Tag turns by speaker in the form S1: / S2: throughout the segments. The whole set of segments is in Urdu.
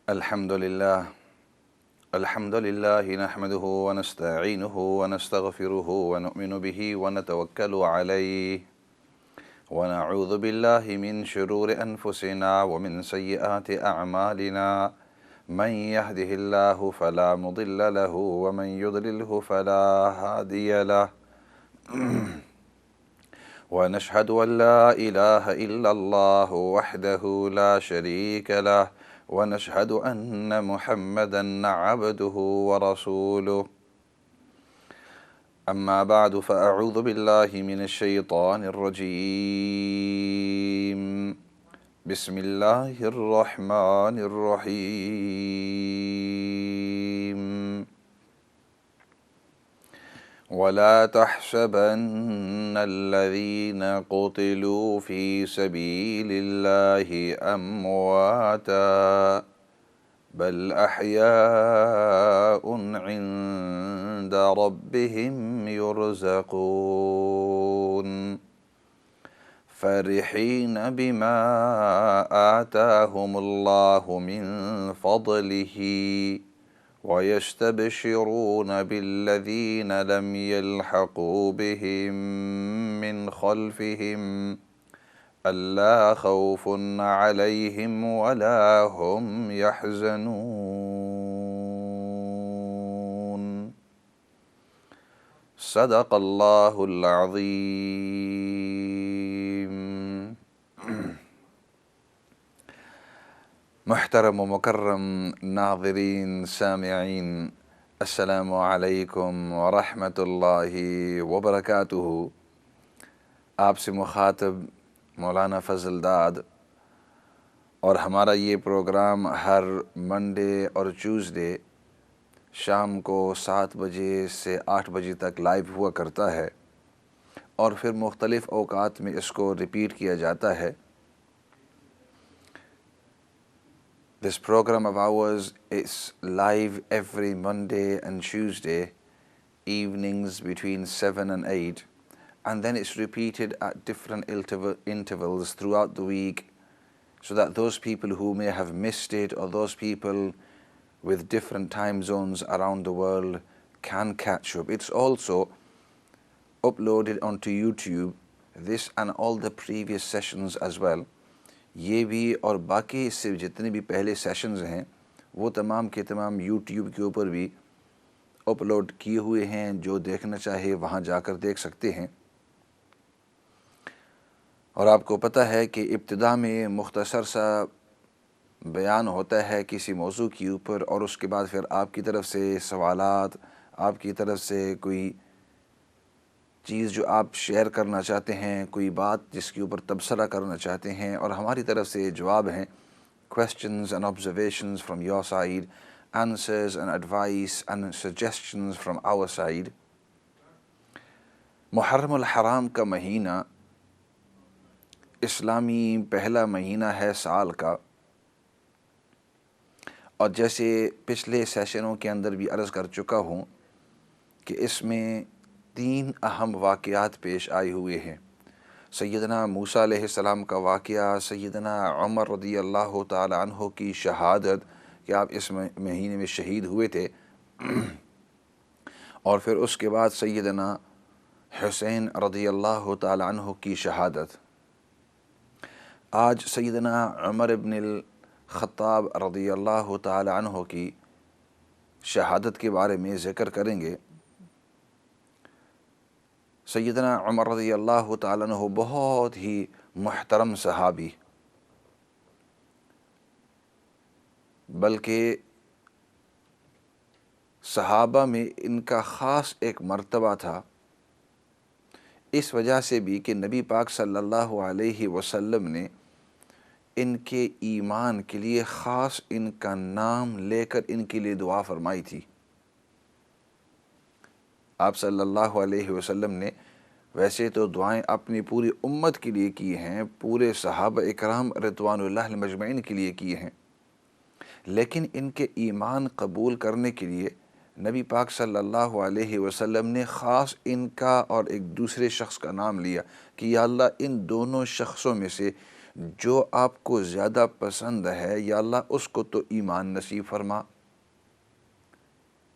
S1: الحمد لله نحمده ونستعينه ونستغفره ونؤمن به ونتوكل عليه ونعوذ بالله من شرور أنفسنا ومن سيئات أعمالنا من يهده الله فلا مضل له ومن يضلله فلا هادي له ونشهد أن لا إله إلا الله وحده لا شريك له ونشهد أن محمدًا عبده ورسوله أما بعد فأعوذ بالله من الشيطان الرجيم بسم الله الرحمن الرحيم ولا تحسبن الذين قتلوا في سبيل الله أمواتا بل أحياء عند ربهم يرزقون فرحين بما آتاهم الله من فضله ويستبشرون بالذين لم يلحقوا بهم من خلفهم ألا خوف عليهم ولا هم يحزنون صدق الله العظيم. محترم و مکرم ناظرین سامعین، السلام علیکم ورحمۃ اللہ وبرکاتہ. آپ سے مخاطب مولانا فضل داد، اور ہمارا یہ پروگرام ہر منڈے اور ٹیوزڈے شام کو 7 بجے سے 8 بجے تک لائیو ہوا کرتا ہے، اور پھر مختلف اوقات میں اس کو ریپیٹ کیا جاتا ہے. This program of ours is live every Monday and Tuesday evenings between 7 and 8, and then it's repeated at different intervals throughout the week, so that those people who may have missed it, or those people with different time zones around the world, can catch up. It's also uploaded onto YouTube, this and all the previous sessions as well. یہ بھی اور باقی اس سے جتنے بھی پہلے سیشنز ہیں وہ تمام کے تمام یوٹیوب کے اوپر بھی اپلوڈ کیے ہوئے ہیں. جو دیکھنا چاہے وہاں جا کر دیکھ سکتے ہیں. اور آپ کو پتہ ہے کہ ابتدا میں مختصر سا بیان ہوتا ہے کسی موضوع کے اوپر، اور اس کے بعد پھر آپ کی طرف سے سوالات، آپ کی طرف سے کوئی چیز جو آپ شیئر کرنا چاہتے ہیں، کوئی بات جس کے اوپر تبصرہ کرنا چاہتے ہیں، اور ہماری طرف سے جواب ہیں. questions and observations from your side, answers and advice and suggestions from our side. محرم الحرام کا مہینہ اسلامی پہلا مہینہ ہے سال کا، اور جیسے پچھلے سیشنوں کے اندر بھی عرض کر چکا ہوں کہ اس میں 3 اہم واقعات پیش آئے ہوئے ہیں. سیدنا موسیٰ علیہ السلام کا واقعہ، سیدنا عمر رضی اللہ تعالی عنہ کی شہادت کہ آپ اس مہینے میں شہید ہوئے تھے، اور پھر اس کے بعد سیدنا حسین رضی اللہ تعالی عنہ کی شہادت. آج سیدنا عمر ابن الخطاب رضی اللہ تعالی عنہ کی شہادت کے بارے میں ذکر کریں گے. سیدنا عمر رضی اللہ تعالیٰ عنہ بہت ہی محترم صحابی، بلکہ صحابہ میں ان کا خاص ایک مرتبہ تھا، اس وجہ سے بھی کہ نبی پاک صلی اللہ علیہ وسلم نے ان کے ایمان کے لیے خاص ان کا نام لے کر ان کے لیے دعا فرمائی تھی. آپ صلی اللہ علیہ وسلم نے ویسے تو دعائیں اپنی پوری امت کے لیے کی ہیں، پورے صحابہ اکرام رضوان اللہ مجمعین کے لیے کی ہیں، لیکن ان کے ایمان قبول کرنے کے لیے نبی پاک صلی اللہ علیہ وسلم نے خاص ان کا اور ایک دوسرے شخص کا نام لیا کہ یا اللہ ان دونوں شخصوں میں سے جو آپ کو زیادہ پسند ہے یا اللہ اس کو تو ایمان نصیب فرما۔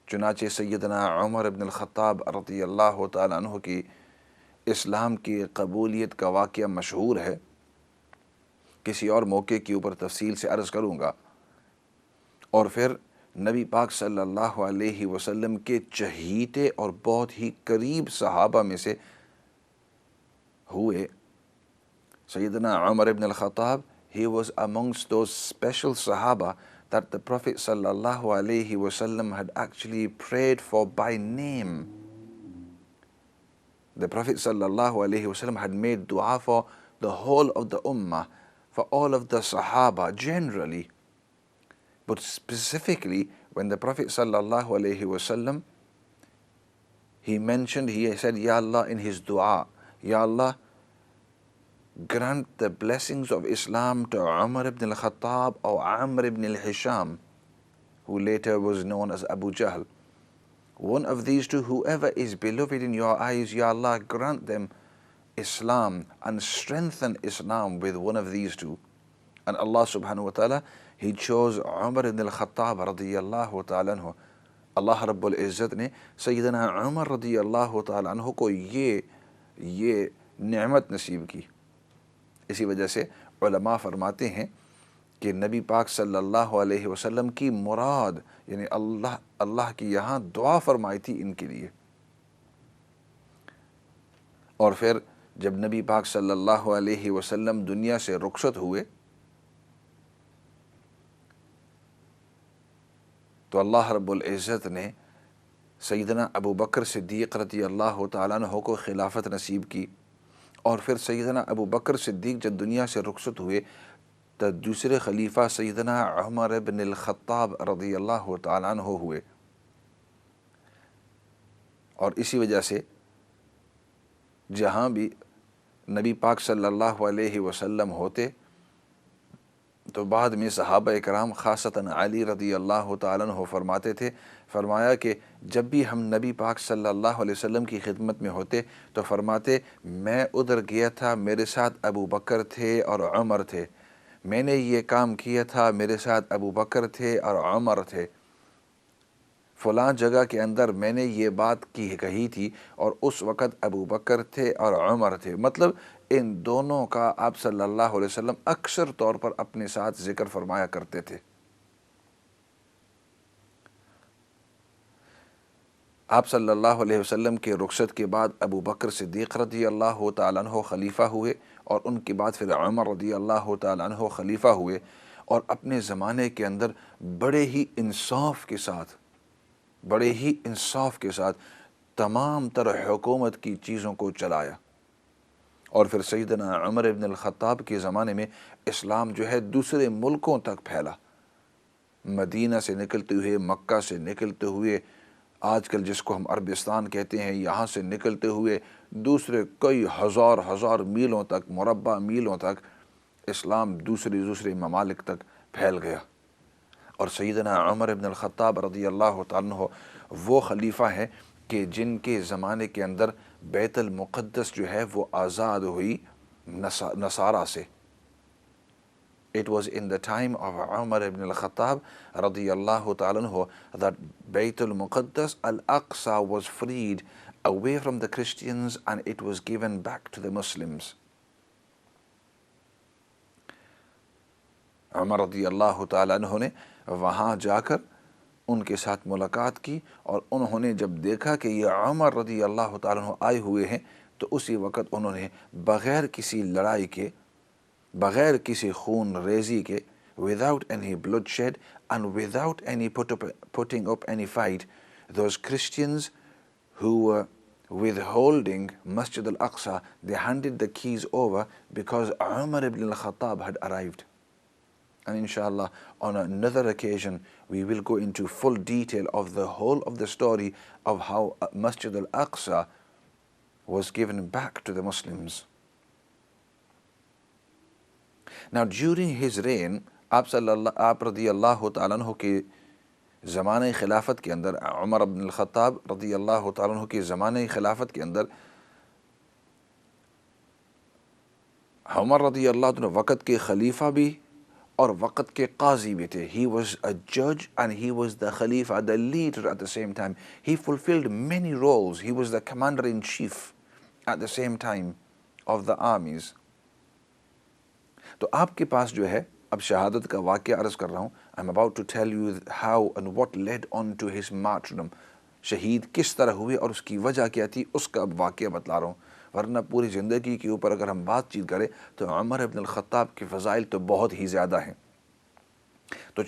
S1: چنانچہ سیدنا عمر بن الخطاب رضی اللہ تعالیٰ عنہ کی اسلام کی قبولیت کا واقعہ مشہور ہے، کسی اور موقع کے اوپر تفصیل سے عرض کروں گا۔ اور پھر نبی پاک صلی اللہ علیہ وسلم کے چہیتے اور بہت ہی قریب صحابہ میں سے ہوئے سیدنا عمر ibn al-Khattab. He was amongst those special Sahaba that the Prophet sallallahu alaihi wasallam had actually prayed for by name. The Prophet sallallahu alaihi wasallam had made dua for the whole of the ummah, for all of the Sahaba generally. But specifically, when the Prophet sallallahu alaihi wasallam, he said, Ya Allah, in his dua, Ya Allah, grant the blessings of Islam to Umar ibn al-Khattab or Amr ibn al-Hisham, who later was known as Abu Jahl. One of these two, whoever is beloved in your eyes, Ya Allah, grant them Islam and strengthen Islam with one of these two. And Allah subhanahu wa ta'ala, He chose Umar ibn al-Khattab radiyallahu ta'ala anhu. Allah Rabbul Izzat ne Sayyidina Umar radiyallahu ta'ala anhu ko ye ni'mat nasib ki. اسی وجہ سے علماء فرماتے ہیں کہ نبی پاک صلی اللہ علیہ وسلم کی مراد یعنی اللہ کی یہاں دعا فرمائی تھی ان کے لیے۔ اور پھر جب نبی پاک صلی اللہ علیہ وسلم دنیا سے رخصت ہوئے تو اللہ رب العزت نے سیدنا ابو بکر صدیق رضی اللہ تعالیٰ عنہ کو خلافت نصیب کی۔ اور پھر سیدنا ابو بکر صدیق جب دنیا سے رخصت ہوئے تو دوسرے خلیفہ سیدنا عمر بن الخطاب رضی اللہ تعالیٰ عنہ ہوئے۔ اور اسی وجہ سے جہاں بھی نبی پاک صلی اللہ علیہ وسلم ہوتے تو بعد میں صحابہ اکرام خاصتاً علی رضی اللہ تعالیٰ عنہ فرماتے تھے، فرمایا کہ جب بھی ہم نبی پاک صلی اللہ علیہ وسلم کی خدمت میں ہوتے تو فرماتے میں ادھر گیا تھا، میرے ساتھ ابو بکر تھے اور عمر تھے، میں نے یہ کام کیا تھا، میرے ساتھ ابو بکر تھے اور عمر تھے، فلاں جگہ کے اندر میں نے یہ بات کہی تھی اور اس وقت ابو بکر تھے اور عمر تھے۔ مطلب ان دونوں کا آپ صلی اللہ علیہ وسلم اکثر طور پر اپنے ساتھ ذکر فرمایا کرتے تھے۔ آپ صلی اللہ علیہ وسلم کے رخصت کے بعد ابو بکر صدیق رضی اللہ تعالیٰ عنہ خلیفہ ہوئے اور ان کے بعد پھر عمر رضی اللہ تعالیٰ عنہ خلیفہ ہوئے، اور اپنے زمانے کے اندر بڑے ہی انصاف کے ساتھ تمام تر حکومت کی چیزوں کو چلایا۔ اور پھر سیدنا عمر ابن الخطاب کے زمانے میں اسلام جو ہے دوسرے ملکوں تک پھیلا، مدینہ سے نکلتے ہوئے، مکہ سے نکلتے ہوئے، آج کل جس کو ہم عربستان کہتے ہیں، یہاں سے نکلتے ہوئے دوسرے کئی ہزار میلوں تک، مربع میلوں تک اسلام دوسرے ممالک تک پھیل گیا۔ اور سیدنا عمر ابن الخطاب رضی اللہ تعالیٰ عنہ وہ خلیفہ ہیں کہ جن کے زمانے کے اندر بیت المقدس جو ہے وہ آزاد ہوئی نصارہ سے۔ It was in the time of Umar ibn al-Khattab radiyallahu ta'ala anhu that Bayt al-Muqaddas al-Aqsa was freed away from the Christians and it was given back to the Muslims. عمر رضی اللہ تعالیٰ عنہ نے وہاں جا کر ان کے ساتھ ملاقات کی، اور انہوں نے جب دیکھا کہ یہ عمر رضی اللہ تعالیٰ عنہ آئے ہوئے ہیں تو اسی وقت انہوں نے بغیر کسی لڑائی کے، بغیر کسی خون ریزی کے، without any bloodshed and without any putting up any fight, those Christians who were withholding Masjid al-Aqsa, they handed the keys over because Umar ibn al-Khattab had arrived. And inshallah, on another occasion, we will go into full detail of the whole of the story of how Masjid al-Aqsa was given back to the Muslims. Now, during his reign, آپ رضی اللہ تعالیٰ عنہ کے زمانہ خلافت کے اندر، عمر بن الخطاب رضی اللہ تعالیٰ عنہ کے زمانہ خلافت کے اندر عمر رضی اللہ عنہ وقت کے خلیفہ بھی اور وقت کے قاضی بھی تھے. He was a judge and he was the Khalifa, the leader at the same time. He fulfilled many roles. He was the commander-in-chief at the same time of the armies. تو آپ کے پاس جو ہے اب شہادت کا واقعہ عرض کر رہا ہوں. I'm about to tell you how and what led on to his martyrdom. شہید کس طرح ہوئے اور اس کی وجہ کیا تھی اس کا اب واقعہ بتلا رہا ہوں. ورنہ پوری زندگی کے اوپر اگر ہم بات چیت کریں تو عمر ابن الخطاب کے فضائل تو بہت ہی زیادہ ہیں. تو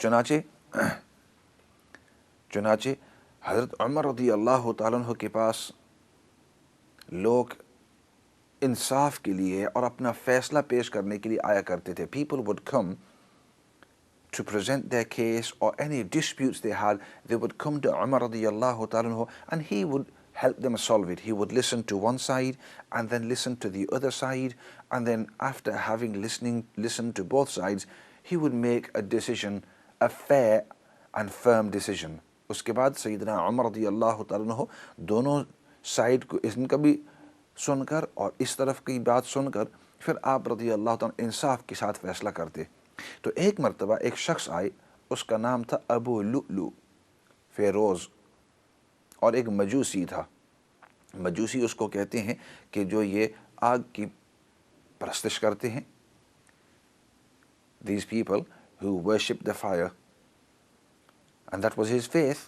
S1: چنانچہ حضرت عمر رضی اللہ تعالیٰ عنہ کے پاس لوگ انصاف کے لیے اور اپنا فیصلہ پیش کرنے کے لیے آیا کرتے تھے. People would come to present their case or any disputes they had. They would come to Umar radiyallahu ta'ala anhu and he would help them solve it. He would listen to one side and then listen to the other side, and then after having listened to both sides, he would make a decision, a fair and firm decision. اس کے بعد سیدنا عمر رضی اللہ تعالیٰ عنہ دونوں سائڈ کو ان کا بھی سن کر اور اس طرف کی بات سن کر پھر آپ رضی اللہ تعالیٰ انصاف کے ساتھ فیصلہ کرتے. تو ایک مرتبہ ایک شخص آئے، اس کا نام تھا ابو لؤلؤ فیروز، اور ایک مجوسی تھا. مجوسی اس کو کہتے ہیں کہ جو یہ آگ کی پرستش کرتے ہیں. These people who worship the fire. And that was his faith.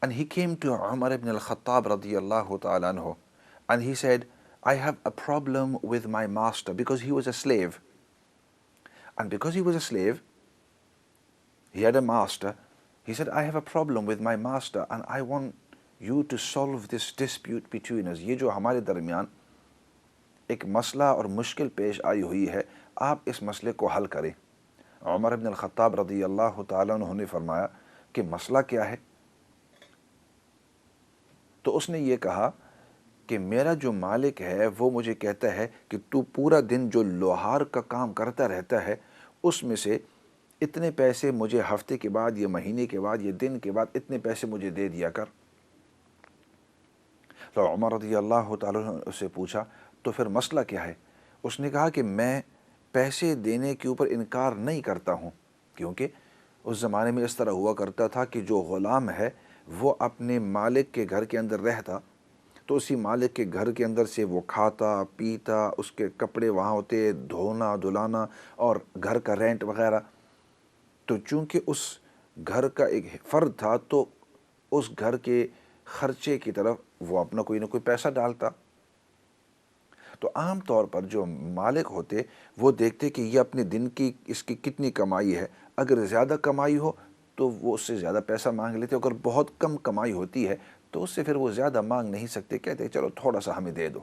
S1: And he came to Umar ibn al-Khattab radiyallahu ta'ala anhu, and he said, I have a problem with my master, because he was a slave. And because he was a slave, he had a master. He said, I have a problem with my master and I want you to solve this dispute between us. یہ جو ہمارے درمیان ایک مسئلہ اور مشکل پیش آئی ہوئی ہے، آپ اس مسئلے کو حل کریں. عمر ابن الخطاب رضی اللہ تعالیٰ عنہ نے فرمایا کہ مسئلہ کیا ہے؟ تو اس نے یہ کہا کہ میرا جو مالک ہے وہ مجھے کہتا ہے کہ تو پورا دن جو لوہار کا کام کرتا رہتا ہے اس میں سے اتنے پیسے مجھے ہفتے کے بعد یا مہینے کے بعد یا دن کے بعد اتنے پیسے مجھے دے دیا کر. تو عمر رضی اللہ تعالیٰ عنہ اس سے پوچھا تو پھر مسئلہ کیا ہے؟ اس نے کہا کہ میں پیسے دینے کے اوپر انکار نہیں کرتا ہوں، کیونکہ اس زمانے میں اس طرح ہوا کرتا تھا کہ جو غلام ہے وہ اپنے مالک کے گھر کے اندر رہتا تو اسی مالک کے گھر کے اندر سے وہ کھاتا پیتا، اس کے کپڑے وہاں ہوتے، دھونا دھلانا اور گھر کا رینٹ وغیرہ. تو چونکہ اس گھر کا ایک فرد تھا تو اس گھر کے خرچے کی طرف وہ اپنا کوئی نہ کوئی پیسہ ڈالتا. تو عام طور پر جو مالک ہوتے وہ دیکھتے کہ یہ اپنے دن کی اس کی کتنی کمائی ہے. اگر زیادہ کمائی ہو تو وہ اس سے زیادہ پیسہ مانگ لیتے، اگر بہت کم کمائی ہوتی ہے تو اس سے پھر وہ زیادہ مانگ نہیں سکتے، کہتے چلو تھوڑا سا ہمیں دے دو.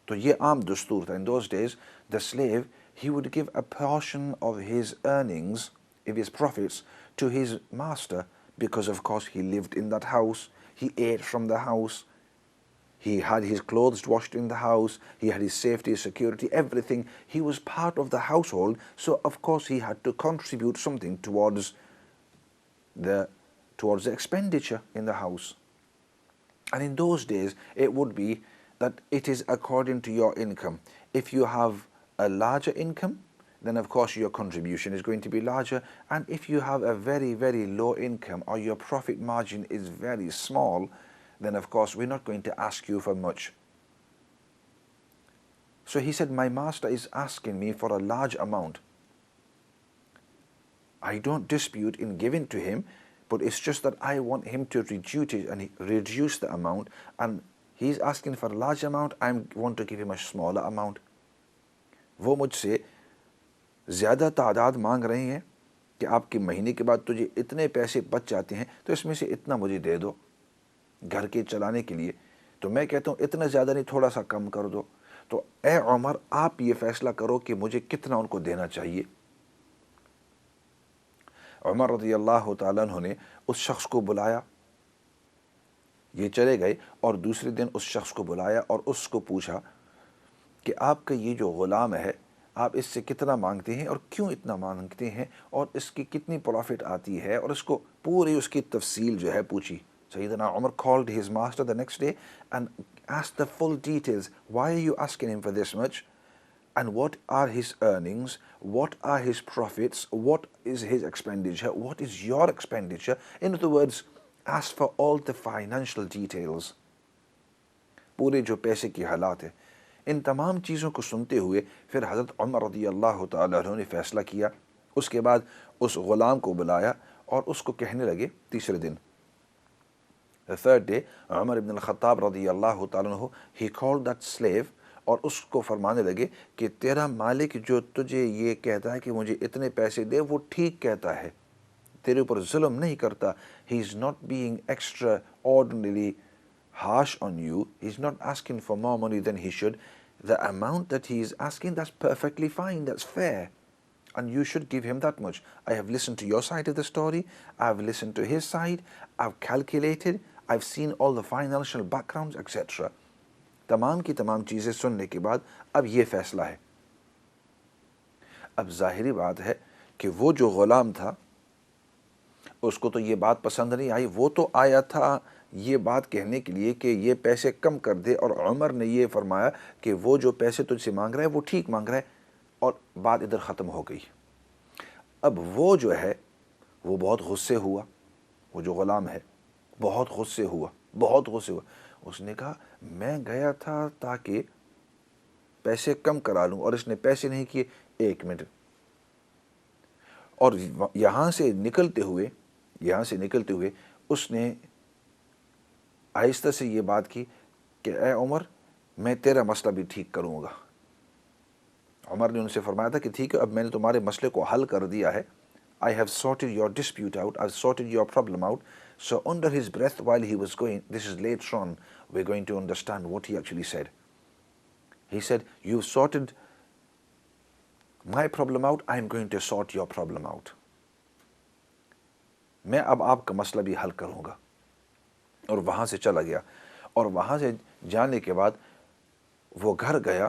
S1: تو یہ عام دستور تھا. In those days, the slave, he would give a portion of his earnings, of his profits, to his master, because of course he lived in that house, he ate from the house, he had his clothes washed in the house, he had his safety, security, everything. He was part of the household, so of course he had to contribute something towards the expenditure in the house. And in those days, it would be that it is according to your income. If you have a larger income, then of course your contribution is going to be larger. And if you have a very, very low income or your profit margin is very small, then of course we're not going to ask you for much. So he said, my master is asking me for a large amount. I don't dispute in giving to him, but it's just that I want him to reduce it and reduce the amount, and he's asking for a large amount, I want to give him a smaller amount. وہ مجھ سے زیادہ تعداد مانگ رہے ہیں کہ آپ کے مہینے کے بعد تجھے اتنے پیسے بچ جاتے ہیں تو اس میں سے اتنا مجھے دے دو گھر کے چلانے کے لیے. تو میں کہتا ہوں اتنا زیادہ نہیں، تھوڑا سا کم کر دو. تو اے عمر، آپ یہ فیصلہ کرو کہ مجھے کتنا ان کو دینا چاہیے. عمر رضی اللہ تعالیٰ عنہ نے اس شخص کو بلایا. یہ چلے گئے اور دوسرے دن اس شخص کو بلایا اور اس کو پوچھا کہ آپ کا یہ جو غلام ہے آپ اس سے کتنا مانگتے ہیں اور کیوں اتنا مانگتے ہیں اور اس کی کتنی پروفٹ آتی ہے، اور اس کو پوری اس کی تفصیل جو ہے پوچھی. Sayyidina Umar called his master the next day and asked the full details. Why are you asking him for this much? and what are his earnings, what are his profits, what is his expenditure, what is your expenditure. In other words, ask for all the financial details. پورے جو پیسے کی حالات ہیں ان تمام چیزوں کو سنتے ہوئے پھر حضرت عمر رضی اللہ تعالیٰ عنہ نے فیصلہ کیا. اس کے بعد اس غلام کو بلایا اور اس کو کہنے لگے تیسرے دن, the third day, عمر ابن الخطاب رضی اللہ تعالیٰ عنہ, he called that slave, اور اس کو فرمانے لگے کہ تیرا مالک جو تجھے یہ کہتا ہے کہ مجھے اتنے پیسے دے, وہ ٹھیک کہتا ہے, تیرے اوپر ظلم نہیں کرتا. he is not being extraordinarily harsh on you. He's not asking for more money than he should. The amount that he is asking, that's perfectly fine, that's fair, and you should give him that much. I have listened to your side of the story, I've listened to his side, I've calculated, I've seen all the financial backgrounds, etc. تمام کی تمام چیزیں سننے کے بعد اب یہ فیصلہ ہے. اب ظاہری بات ہے کہ وہ جو غلام تھا اس کو تو یہ بات پسند نہیں آئی. وہ تو آیا تھا یہ بات کہنے کے لیے کہ یہ پیسے کم کر دے, اور عمر نے یہ فرمایا کہ وہ جو پیسے تجھ سے مانگ رہا ہے وہ ٹھیک مانگ رہا ہے, اور بات ادھر ختم ہو گئی. اب وہ جو ہے وہ بہت غصے ہوا, وہ جو غلام ہے بہت غصے ہوا, بہت غصے ہوا. اس نے کہا میں گیا تھا تاکہ پیسے کم کرا لوں اور اس نے پیسے نہیں کیے. ایک منٹ. اور یہاں سے نکلتے ہوئے اس نے آہستہ سے یہ بات کی کہ اے عمر, میں تیرا مسئلہ بھی ٹھیک کروں گا. عمر نے ان سے فرمایا تھا کہ ٹھیک ہے, اب میں نے تمہارے مسئلے کو حل کر دیا ہے. I have sorted your dispute out, I've sorted your problem out. So under his breath while he was going, this is later on, we're going to understand what he actually said. He said, you've sorted my problem out, I'm going to sort your problem out. میں اب آپ کا مسئلہ بھی حل کروں گا. اور وہاں سے چلا گیا, اور وہاں سے جانے کے بعد وہ گھر گیا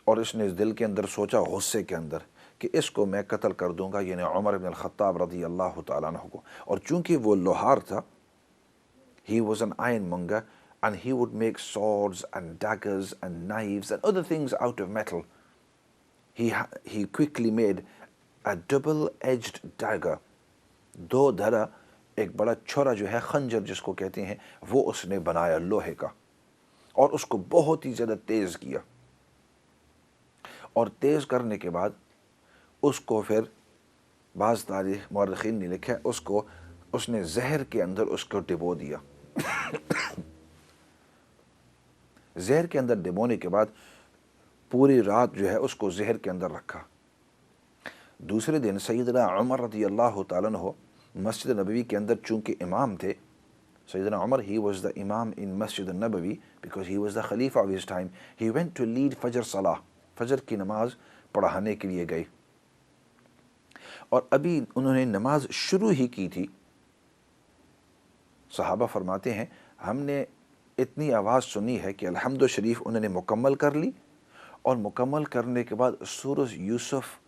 S1: اور اس نے دل کے اندر سوچا غصے کے اندر کہ اس کو میں قتل کر دوں گا, یعنی عمر بن الخطاب رضی اللہ تعالیٰ عنہ کو. اور چونکہ وہ لوہار تھا, he was an ironmonger and he would make swords and daggers and knives and other things out of metal. He quickly made a double-edged dagger. دو دھرا ایک بڑا چھرا جو ہے خنجر جس کو کہتے ہیں, وہ اس نے بنایا لوہے کا, اور اس کو بہت ہی زیادہ تیز کیا. اور تیز کرنے کے بعد اس کو پھر بعض تاریخ مورخین نے لکھا اس نے زہر کے اندر اس کو ڈبو دیا. زہر کے اندر ڈبونے کے بعد پوری رات جو ہے اس کو زہر کے اندر رکھا. دوسرے دن سیدنا عمر رضی اللہ تعالیٰ عنہ مسجد نبوی کے اندر چونکہ امام تھے. سیدنا عمر, he was the imam in Masjid al-Nabawi because he was the Khalifa of his time. He went to lead Fajr Salah, فجر کی نماز پڑھانے کے لیے گئے. اور ابھی انہوں نے نماز شروع ہی کی تھی. صحابہ فرماتے ہیں ہم نے اتنی آواز سنی ہے کہ الحمد شریف انہوں نے مکمل کر لی, اور مکمل کرنے کے بعد سورۃ یوسف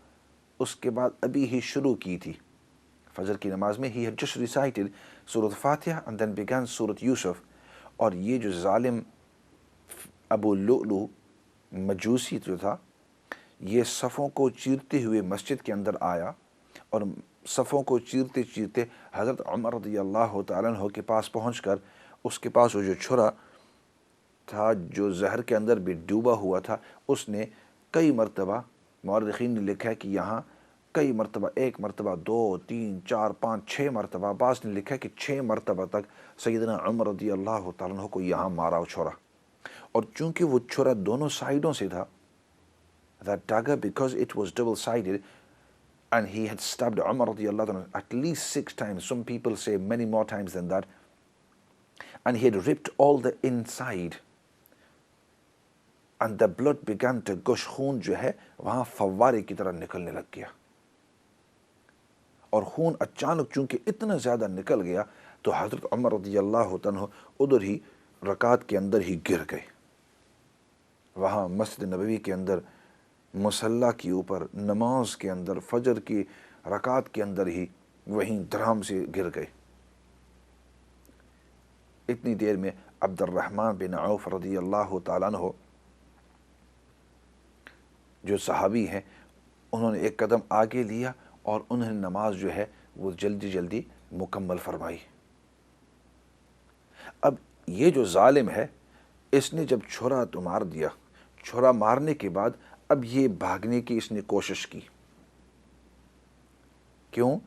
S1: اس کے بعد ابھی ہی شروع کی تھی. فجر کی نماز میں he had just recited سورۃ فاتحہ and then began سورۃ یوسف. اور یہ جو ظالم ابو لؤلؤ مجوسی جو تھا, یہ صفوں کو چیرتے ہوئے مسجد کے اندر آیا, اور صفوں کو چیرتے چیرتے حضرت عمر رضی اللہ تعالیٰ عنہ کے پاس پہنچ کر اس کے پاس وہ جو چھرا تھا جو زہر کے اندر بھی ڈوبا ہوا تھا, اس نے کئی مرتبہ, مورخین نے لکھا ہے کہ یہاں کئی مرتبہ, ایک مرتبہ, 2, 3, 4, 5, 6 مرتبہ, بعض نے لکھا ہے کہ 6 مرتبہ تک سیدنا عمر رضی اللہ تعالیٰ عنہ کو یہاں مارا وہ چھرا. اور چونکہ وہ چھرا دونوں سائیڈوں سے تھا, that dagger, because it was double-sided, and he had stabbed Umar radiallahu anhu at least 6 times, some people say many more times than that, and he had ripped all the inside, and the blood began to gush. خون جو ہے وہاں فوارے کی طرح نکلنے لگ گیا, اور خون اچانک چونکہ اتنا زیادہ نکل گیا تو حضرت عمر رضی اللہ عنہ ادھر ہی رکعت کے اندر ہی گر گئے. وہاں مسجد نبوی کے اندر مصلی کے اوپر نماز کے اندر فجر کی رکعت کے اندر ہی وہیں دھڑام سے گر گئے. اتنی دیر میں عبد الرحمن بن عوف رضی اللہ تعالیٰ عنہ جو صحابی ہیں انہوں نے ایک قدم آگے لیا اور انہوں نے نماز جو ہے وہ جلدی جلدی مکمل فرمائی۔ اب یہ جو ظالم ہے اس نے جب چھرا تو مار دیا، چھرا مارنے کے بعد اب یہ بھاگنے کی اس نے کوشش کی۔ کیوں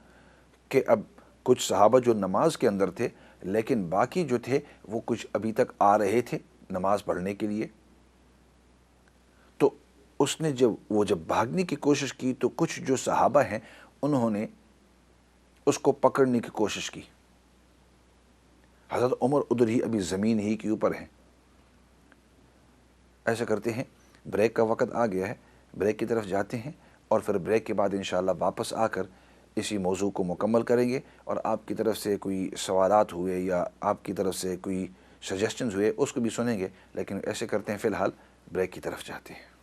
S1: کہ اب کچھ صحابہ جو نماز کے اندر تھے لیکن باقی جو تھے وہ کچھ ابھی تک آ رہے تھے نماز پڑھنے کے لیے، تو اس نے جب بھاگنے کی کوشش کی تو کچھ جو صحابہ ہیں انہوں نے اس کو پکڑنے کی کوشش کی۔ حضرت عمر ادھر ہی ابھی زمین ہی کے اوپر ہیں۔ ایسا کرتے ہیں، بریک کا وقت آ گیا ہے، بریک کی طرف جاتے ہیں اور پھر بریک کے بعد انشاءاللہ واپس آ کر اسی موضوع کو مکمل کریں گے، اور آپ کی طرف سے کوئی سوالات ہوئے یا آپ کی طرف سے کوئی سجیشنز ہوئے اس کو بھی سنیں گے، لیکن ایسے کرتے ہیں فی الحال بریک کی طرف جاتے ہیں۔